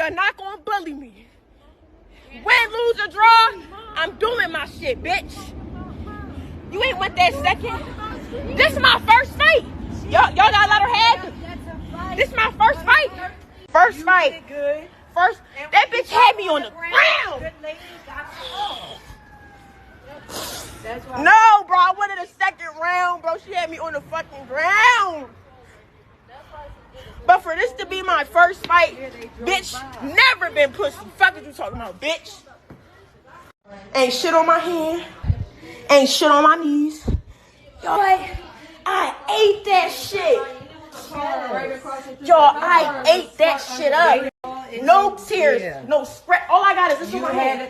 you're not gonna bully me. Win, lose, or draw, I'm doing my shit, bitch. You ain't want that second. This is my first fight. Y'all gotta let her have it. This is my first fight. First fight. First, that bitch had me on the ground. No, bro, I wanted a second round, bro. She had me on the fucking ground. But for this to be my first fight, bitch, never been pussy. Fuck is you talking about, bitch? Ain't shit on my hand. Ain't shit on my knees. Yo, I ate that shit. Y'all, I ate that shit up. No tears, no spread. All I got is this on my hand. I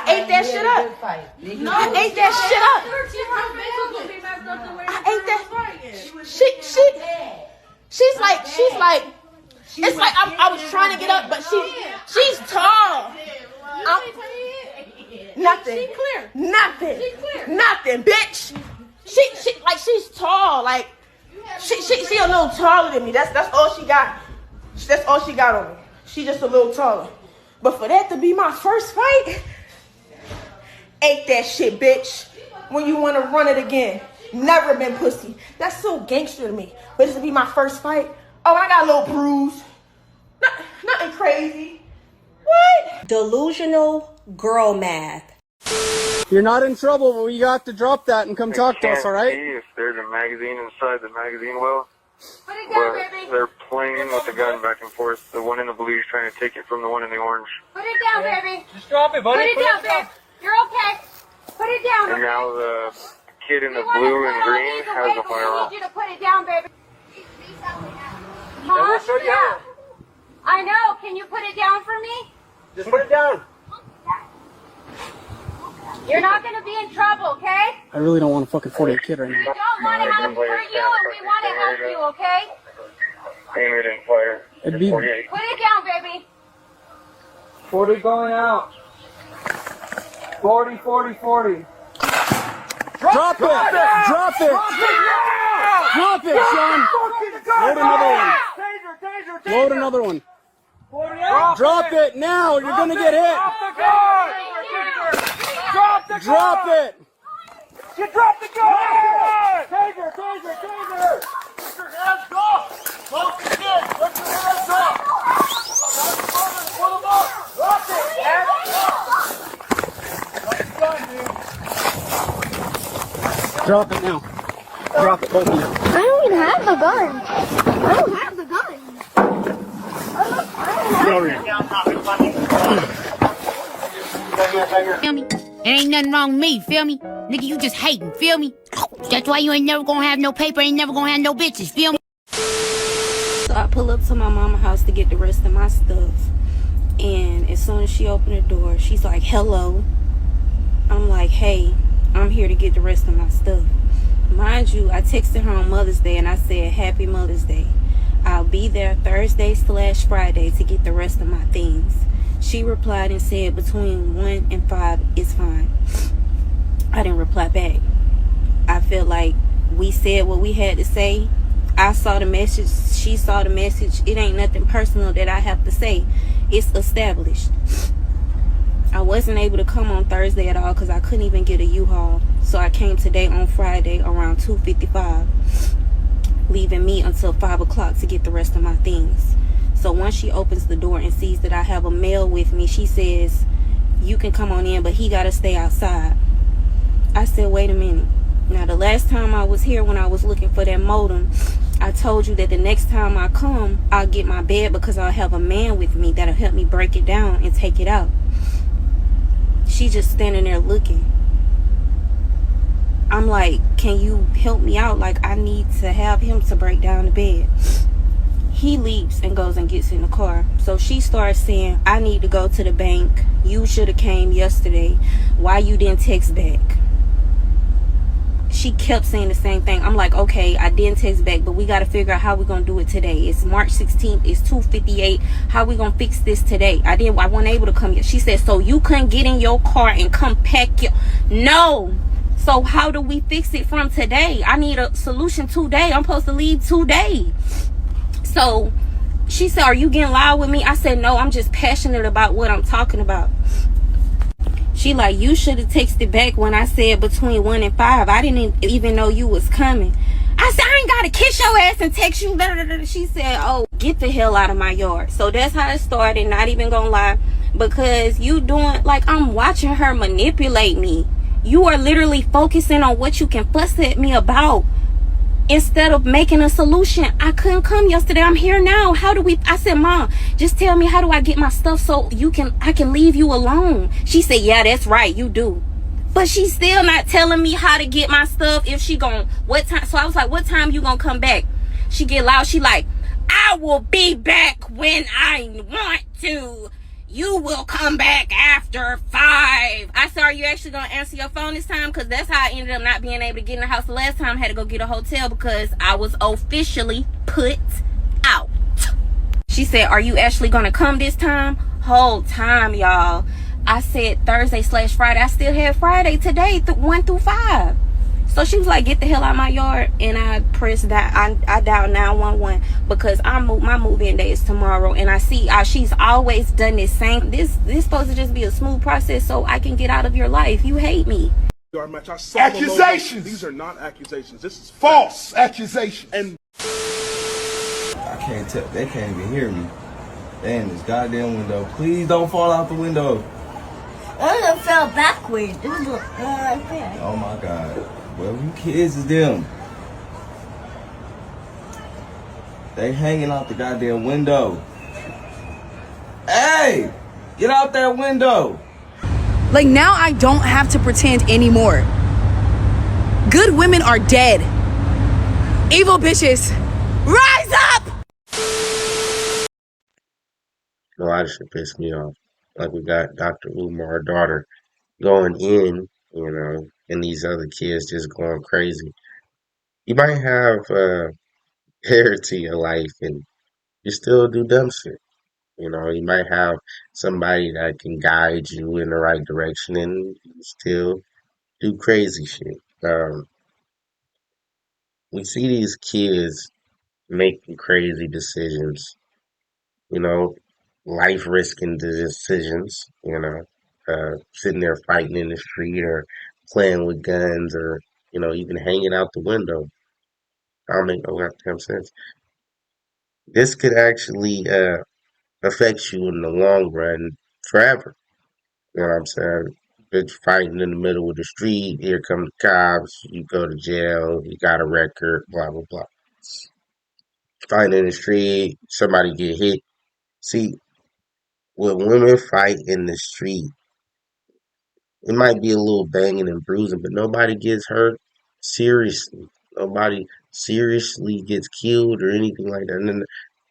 ate that shit up. I ate that shit up. I ate that. She's like, it's like I was trying to get up, but she's tall. Nothing, bitch. She's tall, like she a little taller than me. That's all she got. That's all she got on me. She just a little taller. But for that to be my first fight, ate that shit, bitch. When you want to run it again. Never been pussy. That's so gangster to me. But this to be my first fight. Oh, I got a little bruise. Nothing crazy. What? Delusional girl math. You're not in trouble, but you have to drop that and come talk to us, all right? If there's a magazine inside the magazine well, but they're playing with the gun back and forth. The one in the blue is trying to take it from the one in the orange. Put it down, baby. Just drop it, buddy. Put it down, babe. You're okay. Put it down. And now the kid in the blue and green has a firearm. I need you to put it down, baby. We'll show you how. I know. Can you put it down for me? Just put it down. You're not going to be in trouble, okay? I really don't want a fucking 48 kid right We now. don't want to help for you, and we want to help you, okay? Aim it and fire. It'd be 48. Put it down, baby. 40 going out. 40, 40, 40. Drop it! Drop it! Drop it, Sean! Load another one. Load another one. Drop it now, you're gonna get hit. Drop it! You dropped the gun! Taser! Put your hands up! Close the kid! Put your hands up! Pull them up! Drop it! Hands up! Drop it now. Drop it, both of you. I don't even have the gun. I don't have the gun. Get over here. Feel me? There ain't nothing wrong with me, feel me? Nigga, you just hating, feel me? That's why you ain't never gonna have no paper, ain't never gonna have no bitches, feel me? So I pull up to my mama's house to get the rest of my stuff. And as soon as she opened the door, she's like, hello. I'm like, hey, I'm here to get the rest of my stuff. Mind you, I texted her on Mother's Day and I said, happy Mother's Day. I'll be there Thursday/Friday to get the rest of my things. She replied and said between 1 and 5 is fine. I didn't reply back. I felt like we said what we had to say. I saw the message. She saw the message. It ain't nothing personal that I have to say. It's established. I wasn't able to come on Thursday at all because I couldn't even get a U-Haul. So I came today on Friday around 2:55, leaving me until 5 o'clock to get the rest of my things. So once she opens the door and sees that I have a male with me, she says, you can come on in, but he got to stay outside. I said, wait a minute. Now, the last time I was here when I was looking for that modem, I told you that the next time I come, I'll get my bed because I'll have a man with me that'll help me break it down and take it out. She just standing there looking. I'm like, can you help me out? Like, I need to have him to break down the bed. He leaves and goes and gets in the car. So she starts saying, I need to go to the bank. You should have came yesterday. Why you didn't text back? She kept saying the same thing. I'm like, okay, I didn't text back, but we got to figure out how we're going to do it today. It's March 16th. It's 2:58. How we going to fix this today? I wasn't able to come yet. She said, so you couldn't get in your car and come pack your... No. So how do we fix it from today? I need a solution today. I'm supposed to leave today. So She said, are you getting loud with me? I said, no, I'm just passionate about what I'm talking about. She like, you should have texted back when I said between 1 and 5. I didn't even know you was coming. I said, I ain't gotta kiss your ass and text you. She said, oh, get the hell out of my yard. So that's how it started, not even gonna lie. Because you doing, like, I'm watching her manipulate me. You are literally focusing on what you can fuss at me about instead of making a solution. I couldn't come yesterday. I'm here now. How do we? I said, Mom, just tell me, how do I get my stuff so I can leave you alone? She said, yeah, that's right, you do. But she's still not telling me how to get my stuff. If she gon' what time? So I was like, what time you gonna come back? She get loud. She like, I will be back when I want to. You will come back after 5. I said, are you actually going to answer your phone this time? Because that's how I ended up not being able to get in the house the last time. I had to go get a hotel because I was officially put out. She said, are you actually going to come this time? Whole time, y'all. I said Thursday/Friday. I still had Friday today, 1 through 5. So she was like, get the hell out of my yard. And I pressed that. I dialed 911 because my move-in day is tomorrow. And I see she's always done this same. This supposed to just be a smooth process so I can get out of your life. You hate me. Accusations. These are not accusations. This is False accusations. And I can't tell. They can't even hear me. They in this goddamn window. Please don't fall out the window. I fell backwards. It was like that. Oh my God. Well, you kids is them. They hanging out the goddamn window. Hey! Get out that window! Like, now I don't have to pretend anymore. Good women are dead. Evil bitches, rise up! A lot of shit pissed me off. Like, we got Dr. Umar, our daughter, going in, and these other kids just going crazy. You might have hair to your life and you still do dumb shit. You might have somebody that can guide you in the right direction and you still do crazy shit. We see these kids making crazy decisions, you know, life risking decisions, sitting there fighting in the street or playing with guns or, even hanging out the window. I don't make no goddamn sense. This could actually affect you in the long run forever. You know what I'm saying? It's fighting in the middle of the street. Here come the cops. You go to jail. You got a record. Blah blah blah. Fighting in the street. Somebody get hit. See, when women fight in the street, it might be a little banging and bruising, but nobody gets hurt seriously. Nobody seriously gets killed or anything like that.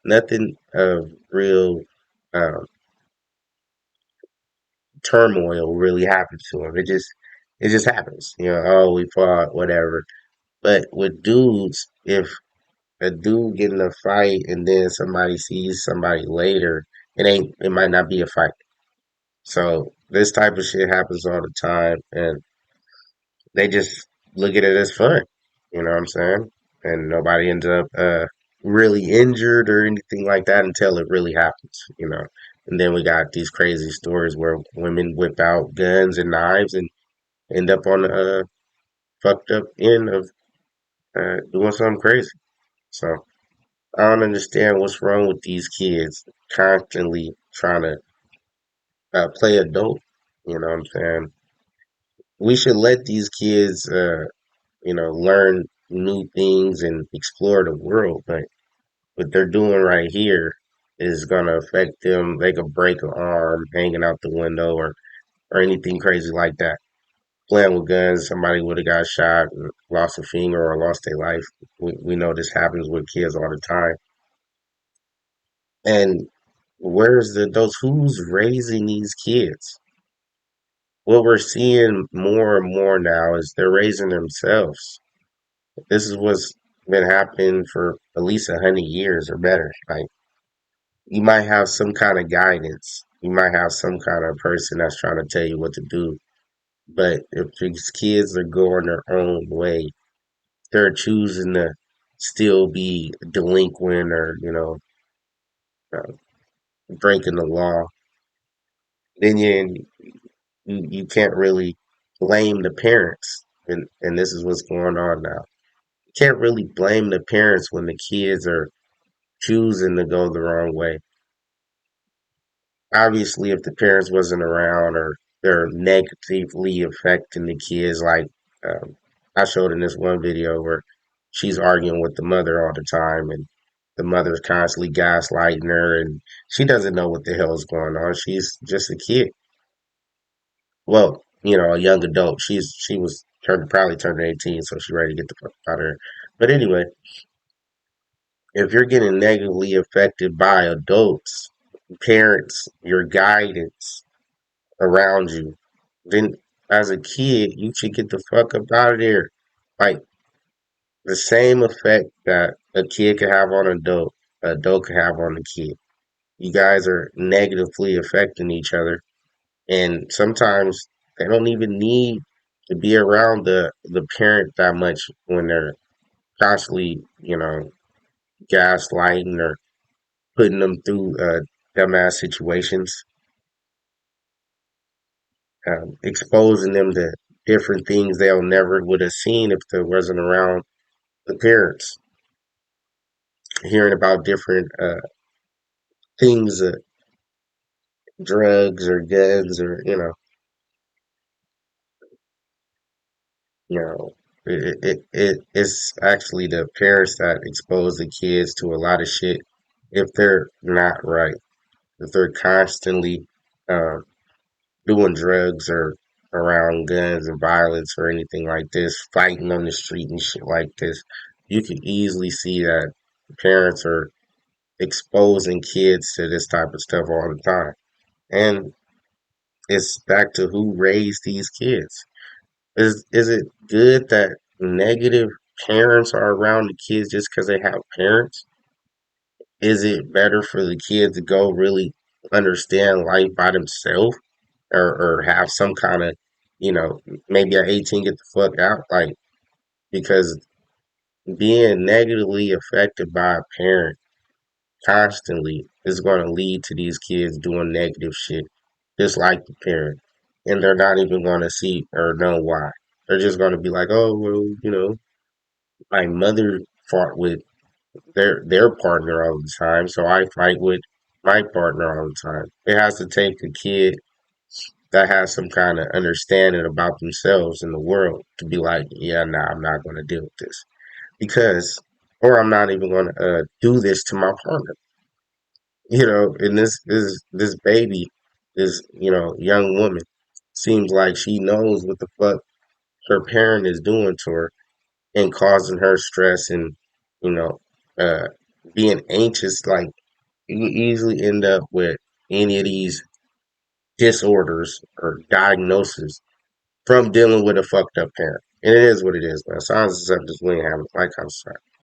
Nothing of real turmoil really happens to them. It just happens. Oh, we fought, whatever. But with dudes, if a dude get in a fight and then somebody sees somebody later, it might not be a fight. So this type of shit happens all the time, and they just look at it as fun. You know what I'm saying? And nobody ends up really injured or anything like that until it really happens. And then we got these crazy stories where women whip out guns and knives and end up on the fucked up end of doing something crazy. So I don't understand what's wrong with these kids constantly trying to play adult. You know what I'm saying? We should let these kids, learn new things and explore the world. But what they're doing right here is gonna affect them. They could break an arm hanging out the window or anything crazy like that. Playing with guns, somebody would have got shot and lost a finger or lost their life. We know this happens with kids all the time. And where's the adults? Who's raising these kids? What we're seeing more and more now is they're raising themselves. This is what's been happening for at least 100 years or better. Like, you might have some kind of guidance. You might have some kind of person that's trying to tell you what to do. But if these kids are going their own way, they're choosing to still be delinquent or, uh, breaking the law, then you can't really blame the parents. And this is what's going on now. You can't really blame the parents when the kids are choosing to go the wrong way. Obviously, if the parents wasn't around or they're negatively affecting the kids, like I showed in this one video where she's arguing with the mother all the time, and the mother's constantly gaslighting her, and she doesn't know what the hell is going on. She's just a kid. Well, a young adult. She was probably turned 18, so she's ready to get the fuck out of her. But anyway, if you're getting negatively affected by adults, parents, your guidance around you, then as a kid, you should get the fuck up out of there. Like the same effect that a kid can have on an adult can have on a kid. You guys are negatively affecting each other, and sometimes they don't even need to be around the parent that much when they're constantly, gaslighting or putting them through dumbass situations, exposing them to different things they'll never would have seen if they wasn't around the parents. Hearing about different things, drugs or guns, or you know, it's actually the parents that expose the kids to a lot of shit if they're not right. If they're constantly uh, doing drugs or around guns and violence or anything like this, fighting on the street and shit like this, you can easily see that parents are exposing kids to this type of stuff all the time. And it's back to who raised these kids. Is it good that negative parents are around the kids just because they have parents? Is it better for the kids to go really understand life by themselves, or have some kind of, maybe at 18 get the fuck out? Like, because being negatively affected by a parent constantly is going to lead to these kids doing negative shit, just like the parent. And they're not even going to see or know why. They're just going to be like, oh, well, my mother fought with their partner all the time, so I fight with my partner all the time. It has to take a kid that has some kind of understanding about themselves in the world to be like, yeah, nah, I'm not going to deal with this because, or I'm not even going to do this to my partner. And this baby, this young woman, seems like she knows what the fuck her parent is doing to her and causing her stress and you know uh being anxious. Like, you easily end up with any of these disorders or diagnoses from dealing with a fucked up parent. And it is what it is, man. Signs and symptoms, we ain't having like I'm sorry.